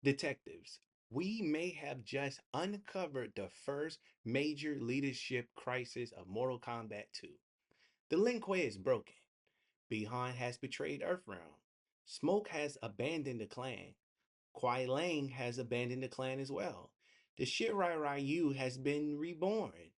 Detectives, we may have just uncovered the first major leadership crisis of Mortal Kombat 2. The Lin Kuei is broken. Behind has betrayed Earthrealm. Smoke has abandoned the clan. Kuai Lang has abandoned the clan as well. The Shirai Ryu has been reborn.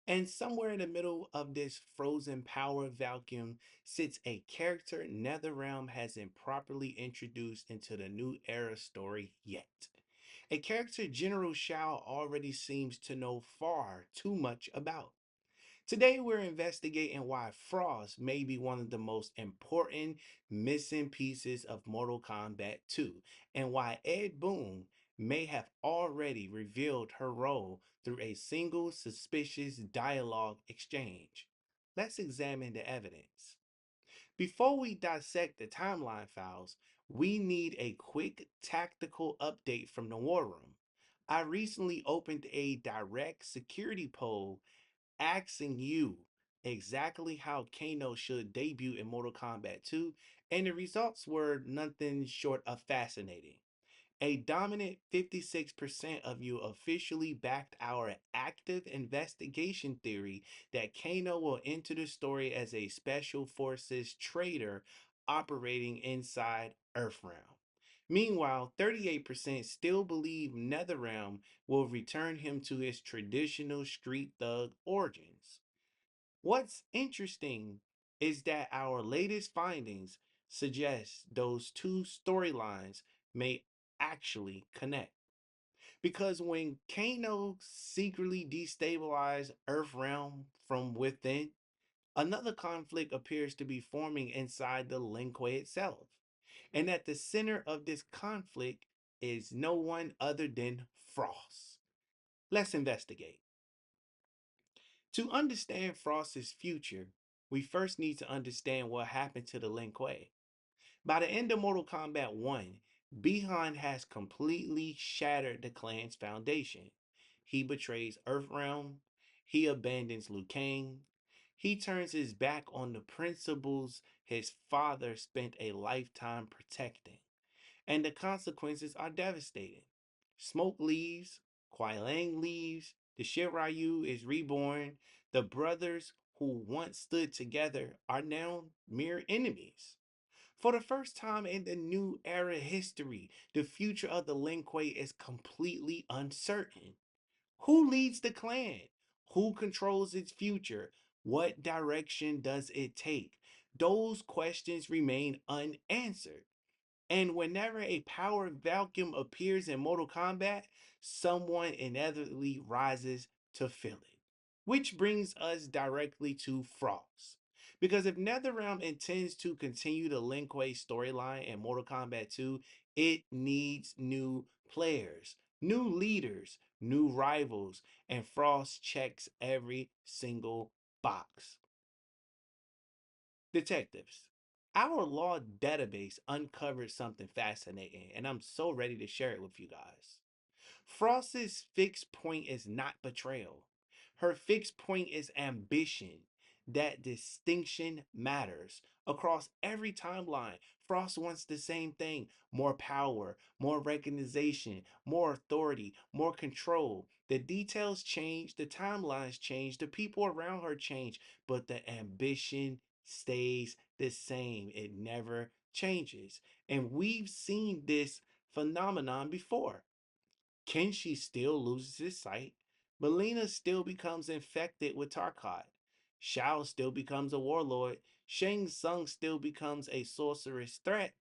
And somewhere in the middle of this frozen power vacuum sits a character NetherRealm hasn't properly introduced into the new era story yet. A character General Shao already seems to know far too much about. Today, we're investigating why Frost may be one of the most important missing pieces of Mortal Kombat 2, and why Ed Boon may have already revealed her role through a single suspicious dialogue exchange. Let's examine the evidence. Before we dissect the timeline files, we need a quick tactical update from the War Room. I recently opened a direct security poll asking you exactly how Kano should debut in Mortal Kombat 2, and the results were nothing short of fascinating. A dominant 56% of you officially backed our active investigation theory that Kano will enter the story as a special forces traitor operating inside Earthrealm. Meanwhile, 38% still believe Netherrealm will return him to his traditional street thug origins. What's interesting is that our latest findings suggest those two storylines may actually connect. Because when Kano secretly destabilized Earthrealm from within, another conflict appears to be forming inside the Lin Kuei itself. And at the center of this conflict is no one other than Frost. Let's investigate. To understand Frost's future, we first need to understand what happened to the Lin Kuei. By the end of Mortal Kombat 1, Bihan has completely shattered the clan's foundation. He betrays Earthrealm, he abandons Liu Kang, he turns his back on the principles his father spent a lifetime protecting. And the consequences are devastating. Smoke leaves, Kuai Lang leaves, the Shiryu is reborn. The brothers who once stood together are now mere enemies. For the first time in the new era history, the future of the Lin Kuei is completely uncertain. Who leads the clan? Who controls its future? What direction does it take? Those questions remain unanswered. And whenever a power vacuum appears in Mortal Kombat, someone inevitably rises to fill it. Which brings us directly to Frost. Because if NetherRealm intends to continue the Lin Kuei storyline in Mortal Kombat 2, it needs new players, new leaders, new rivals, and Frost checks every single box. Detectives, our law database uncovered something fascinating, and I'm so ready to share it with you guys. Frost's fixed point is not betrayal. Her fixed point is ambition. That distinction matters. Across every timeline, Frost wants the same thing: more power, more recognition, more authority, more control. The details change, the timelines change, the people around her change, but the ambition stays the same. It never changes. And we've seen this phenomenon before. Kenshi still loses his sight. Melina still becomes infected with Tarkat. Shao still becomes a warlord. Shang Tsung still becomes a sorcerous threat.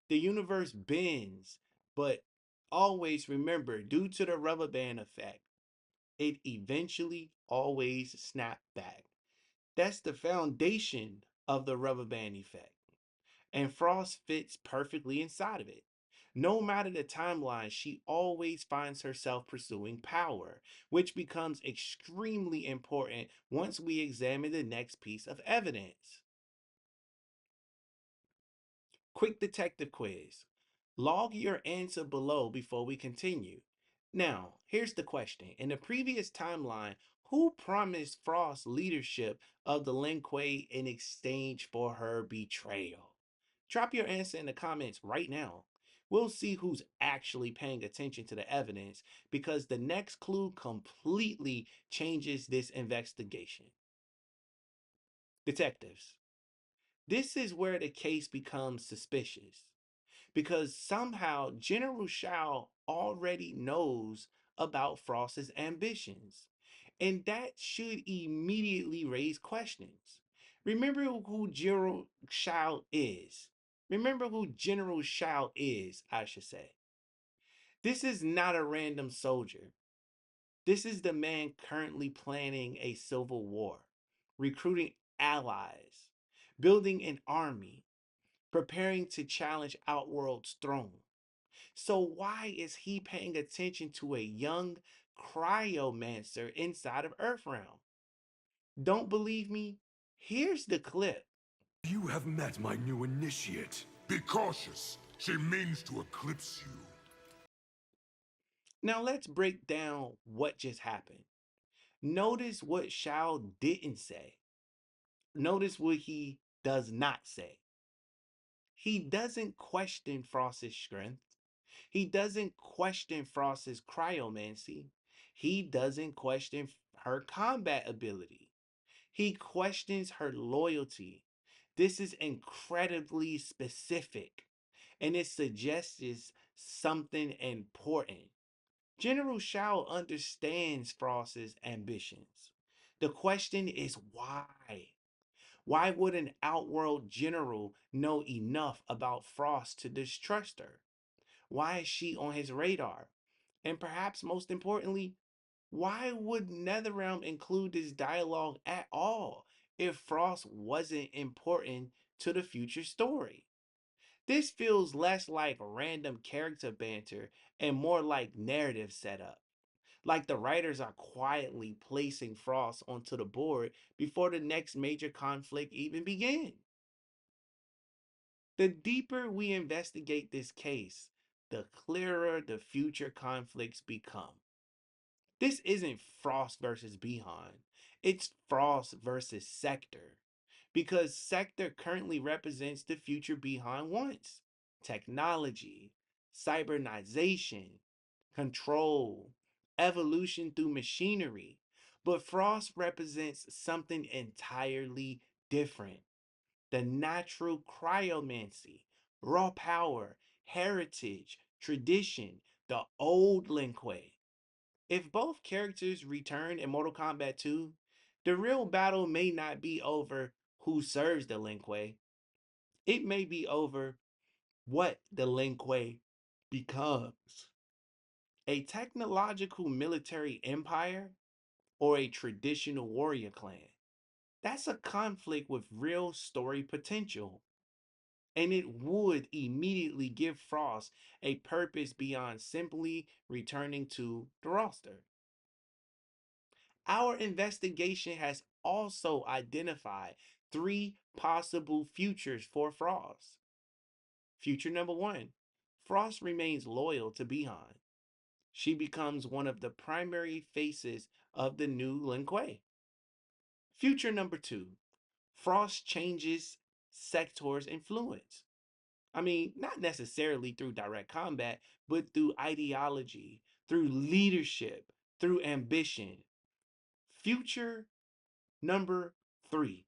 The universe bends, but always remember, due to the rubber band effect, it eventually always snapped back. That's the foundation of the rubber band effect, and Frost fits perfectly inside of it. No matter the timeline, she always finds herself pursuing power, which becomes extremely important once we examine the next piece of evidence. Quick detective quiz. Log your answer below before we continue. Now, here's the question. In the previous timeline, who promised Frost leadership of the Lin Kuei in exchange for her betrayal? Drop your answer in the comments right now. We'll see who's actually paying attention to the evidence because the next clue completely changes this investigation. Detectives. This is where the case becomes suspicious because somehow General Shao already knows about Frost's ambitions, and that should immediately raise questions. Remember who General Shao is. Remember who General Shao is, I should say. This is not a random soldier. This is the man currently planning a civil war, recruiting allies, building an army, preparing to challenge Outworld's throne. So why is he paying attention to a young cryomancer inside of Earthrealm? Don't believe me? Here's the clip. You have met my new initiate. Be cautious. She means to eclipse you. Now let's break down what just happened. Notice what Shao didn't say. Notice what he does not say. He doesn't question Frost's strength. He doesn't question Frost's cryomancy. He doesn't question her combat ability. He questions her loyalty. This is incredibly specific, and it suggests something important. General Shao understands Frost's ambitions. The question is why? Why would an Outworld general know enough about Frost to distrust her? Why is she on his radar? And perhaps most importantly, why would NetherRealm include this dialogue at all if Frost wasn't important to the future story? This feels less like random character banter and more like narrative setup. Like the writers are quietly placing Frost onto the board before the next major conflict even begins. The deeper we investigate this case, the clearer the future conflicts become. This isn't Frost versus Behan. It's Frost versus Sektor. Because Sektor currently represents the future Behan wants. Technology, cybernization, control, evolution through machinery. But Frost represents something entirely different. The natural cryomancy, raw power, heritage, tradition, the old Lin Kuei. If both characters return in Mortal Kombat 2, the real battle may not be over who serves the Lin Kuei. It may be over what the Lin Kuei becomes. A technological military empire or a traditional warrior clan. That's a conflict with real story potential. And it would immediately give Frost a purpose beyond simply returning to the roster. Our investigation has also identified three possible futures for Frost. Future number one, Frost remains loyal to Behan. She becomes one of the primary faces of the new Lin Kuei. Future number two, Frost changes Sektor's influence. I mean, not necessarily through direct combat, but through ideology, through leadership, through ambition. Future number three,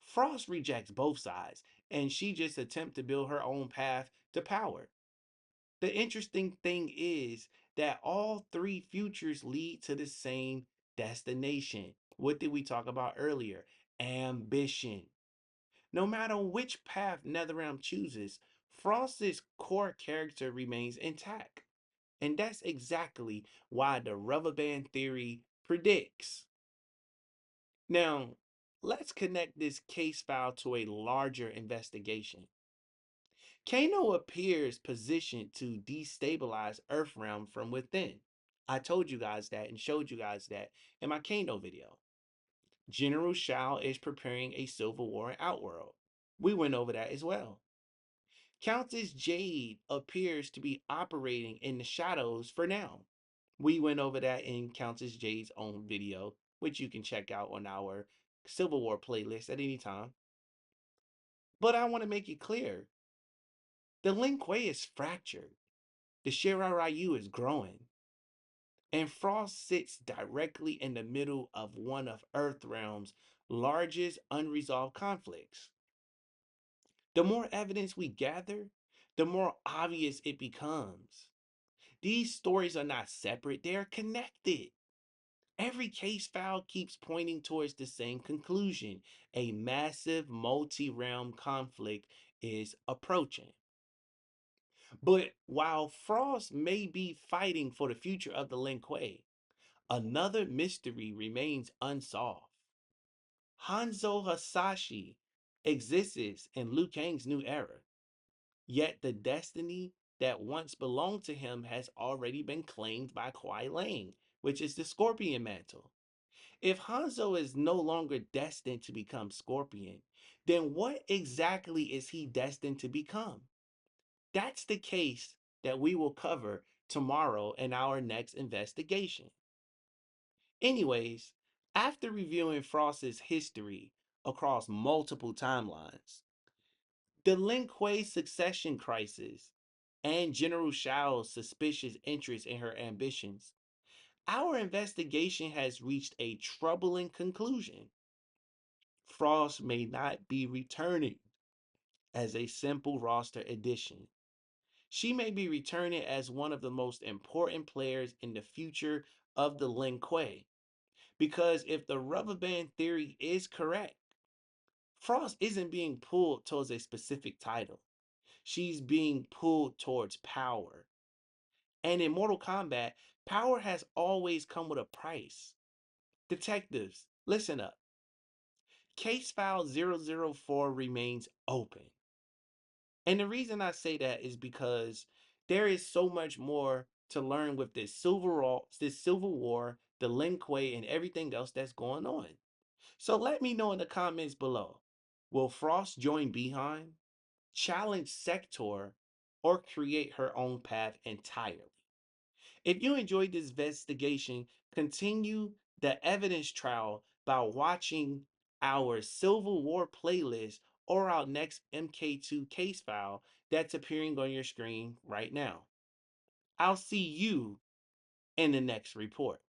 Frost rejects both sides and she just attempts to build her own path to power. The interesting thing is that all three futures lead to the same destination. What did we talk about earlier? Ambition. No matter which path NetherRealm chooses, Frost's core character remains intact. And that's exactly why the rubber band theory predicts. Now, let's connect this case file to a larger investigation. Kano appears positioned to destabilize Earthrealm from within. I told you guys that and showed you guys that in my Kano video. General Shao is preparing a civil war in Outworld. We went over that as well. Countess Jade appears to be operating in the shadows for now. We went over that in Countess Jade's own video, which you can check out on our Civil War playlist at any time. But I want to make it clear The Lin Kuei is fractured, the Shirarayu is growing, and Frost sits directly in the middle of one of Earthrealm's largest unresolved conflicts. The more evidence we gather, the more obvious it becomes. These stories are not separate, they are connected. Every case file keeps pointing towards the same conclusion: a massive multi realm conflict is approaching. But while Frost may be fighting for the future of the Lin Kuei, another mystery remains unsolved. Hanzo Hasashi exists in Liu Kang's new era, yet the destiny that once belonged to him has already been claimed by Kuai Lang, which is the Scorpion Mantle. If Hanzo is no longer destined to become Scorpion, then what exactly is he destined to become? That's the case that we will cover tomorrow in our next investigation. Anyways, after reviewing Frost's history across multiple timelines, the Lin Kuei succession crisis, and General Shao's suspicious interest in her ambitions, our investigation has reached a troubling conclusion. Frost may not be returning as a simple roster addition. She may be returning as one of the most important players in the future of the Lin Kuei. Because if the rubber band theory is correct, Frost isn't being pulled towards a specific title. She's being pulled towards power. And in Mortal Kombat, power has always come with a price. Detectives, listen up. Case file 004 remains open. And the reason I say that is because there is so much more to learn with this Civil War, the Lin Kuei, and everything else that's going on. So let me know in the comments below. Will Frost join Behind, challenge Sektor, or create her own path entirely? If you enjoyed this investigation, continue the evidence trial by watching our Civil War playlist or our next MK2 case file that's appearing on your screen right now. I'll see you in the next report.